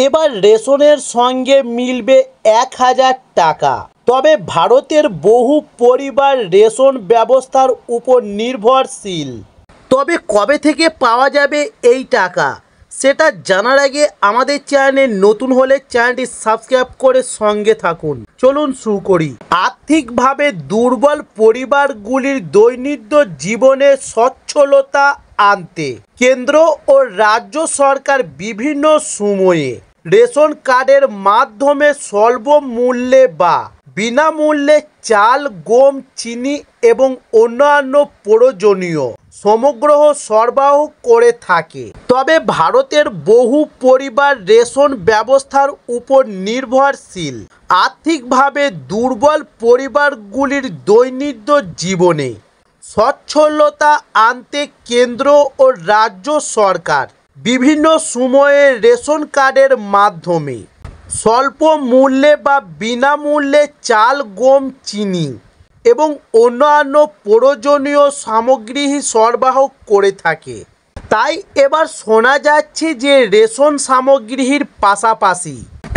এবার রেশনের সঙ্গে মিলবে ১,০০০ টাকা। তবে ভারতের বহু পরিবার রেশন ব্যবস্থার উপর নির্ভরশীল। তবে কবে থেকে পাওয়া যাবে এই টাকা সেটা জানার আগে আমাদের চ্যানেলে নতুন হলে চ্যানেলটি সাবস্ক্রাইব করে সঙ্গে থাকুন। চলুন শুরু করি। আর্থিকভাবে দুর্বল পরিবারগুলির দৈনন্দিন জীবনে সচ্ছলতা আনতে কেন্দ্র ও রাজ্য সরকার বিভিন্ন সময়ে রেশন কার্ডের মাধ্যমে স্বল্প মূল্যে বা বিনামূল্যে চাল, গম, চিনি এবং অন্যান্য প্রয়োজনীয় সামগ্রী সরবরাহ করে থাকে। তবে ভারতের বহু পরিবার রেশন ব্যবস্থার উপর নির্ভরশীল। আর্থিকভাবে দুর্বল পরিবারগুলির দৈনন্দিন জীবনে সচ্ছলতা আনতে কেন্দ্র ও রাজ্য সরকার বিভিন্ন সময়ে রেশন কার্ডের মাধ্যমে স্বল্প মূল্যে বা বিনামূল্যে চাল, গম, চিনি এবং অন্যান্য প্রয়োজনীয় সামগ্রী সরবরাহ করে থাকে। তাই এবার শোনা যাচ্ছে যে রেশন সামগ্রীর পাশাপাশি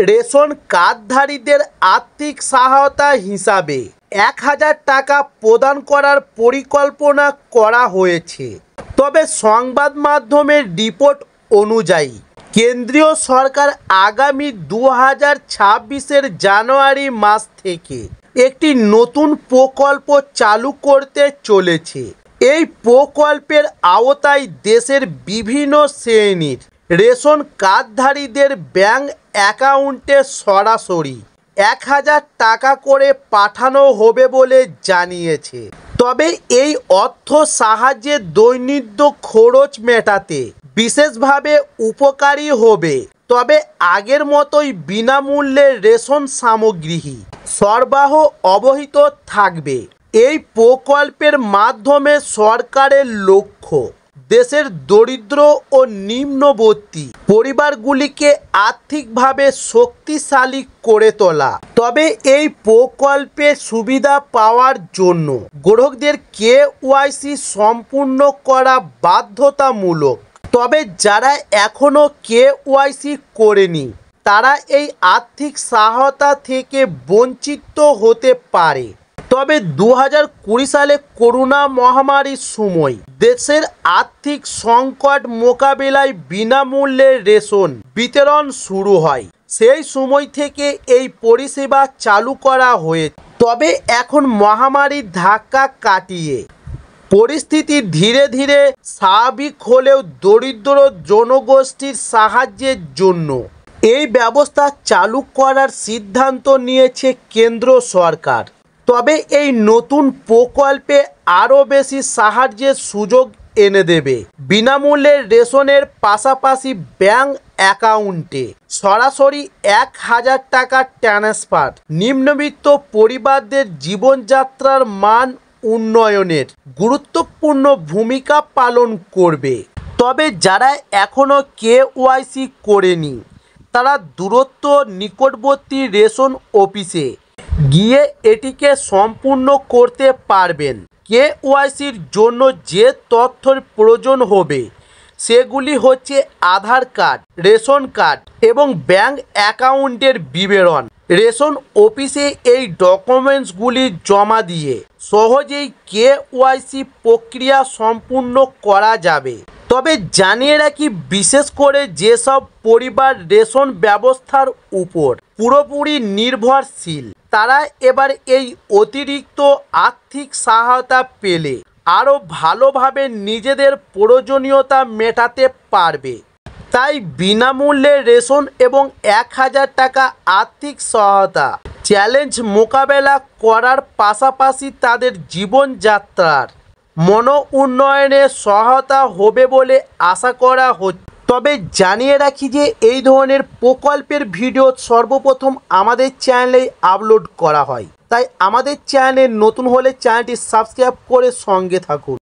রেশন কার্ডধারীদের আর্থিক সহায়তা হিসাবে ১,০০০ টাকা প্রদান করার পরিকল্পনা করা হয়েছে। তবে সংবাদ মাধ্যমের রিপোর্ট অনুযায়ী কেন্দ্রীয় সরকার আগামী ২০২৬-এর জানুয়ারি মাস থেকে একটি নতুন প্রকল্প চালু করতে চলেছে। এই প্রকল্পের আওতায় দেশের বিভিন্ন শ্রেণীর রেশন কার্ডধারীদের ব্যাংক অ্যাকাউন্টে সরাসরি ১,০০০ টাকা করে পাঠানো হবে বলে জানিয়েছে। তবে এই অর্থ সাহায্যে দৈনন্দিন খরচ মেটাতে বিশেষভাবে উপকারী হবে। তবে আগের মতোই বিনামূল্যে রেশন সামগ্রী সরবরাহ অব্যাহত থাকবে। এই প্রকল্পের মাধ্যমে সরকারের লক্ষ্য দেশের দরিদ্র ও নিম্নবর্তী পরিবারগুলিকে আর্থিকভাবে শক্তিশালী করে তোলা। তবে এই প্রকল্পে সুবিধা পাওয়ার জন্য গ্রাহকদের KYC সম্পূর্ণ করা বাধ্যতামূলক। তবে যারা এখনও KYC করেনি তারা এই আর্থিক সহায়তা থেকে বঞ্চিত হতে পারে। তবে ২০২০ সালে করোনা মহামারীর সময় দেশের আর্থিক সংকট মোকাবিলায় বিনামূল্যে রেশন বিতরণ শুরু হয়। সেই সময় থেকে এই পরিষেবা চালু করা হয়েছে। তবে এখন মহামারীর ধাক্কা কাটিয়ে পরিস্থিতি ধীরে ধীরে স্বাভাবিক হলেও দরিদ্র জনগোষ্ঠীর সাহায্যের জন্য এই ব্যবস্থা চালু করার সিদ্ধান্ত নিয়েছে কেন্দ্র সরকার। তবে এই নতুন প্রকল্পে আরও বেশি সাহায্যের সুযোগ এনে দেবে। বিনামূল্যে রেশনের পাশাপাশি ব্যাংক অ্যাকাউন্টে সরাসরি ১,০০০ টাকা ট্রান্সফার নিম্নবিত্ত পরিবারদের জীবনযাত্রার মান উন্নয়নের গুরুত্বপূর্ণ ভূমিকা পালন করবে। তবে যারা এখনও KYC করেনি তারা দূরত্ব নিকটবর্তী রেশন অফিসে গিয়ে এটিকে সম্পূর্ণ করতে পারবেন। KYCর জন্য যে তথ্যের প্রয়োজন হবে সেগুলি হচ্ছে আধার কার্ড, রেশন কার্ড এবং ব্যাংক অ্যাকাউন্টের বিবরণ। রেশন অফিসে এই ডকুমেন্টসগুলি জমা দিয়ে সহজেই KYC প্রক্রিয়া সম্পূর্ণ করা যাবে। তবে জানিয়ে রাখি, বিশেষ করে যেসব পরিবার রেশন ব্যবস্থার উপর পুরোপুরি নির্ভরশীল তারা এবার এই অতিরিক্ত আর্থিক সহায়তা পেলে আরও ভালোভাবে নিজেদের প্রয়োজনীয়তা মেটাতে পারবে। তাই বিনামূল্যে রেশন এবং ১,০০০ টাকা আর্থিক সহায়তা চ্যালেঞ্জ মোকাবেলা করার পাশাপাশি তাদের জীবনযাত্রার মন উন্নয়নে সহায়তা হবে বলে আশা করা হচ্ছে। তবে জানিয়ে রাখি যে এই ধরনের প্রকল্পের ভিডিও সর্বপ্রথম আমাদের চ্যানেলে আপলোড করা হয়। তাই আমাদের চ্যানেলে নতুন হলে চ্যানেলটি সাবস্ক্রাইব করে সঙ্গে থাকুন।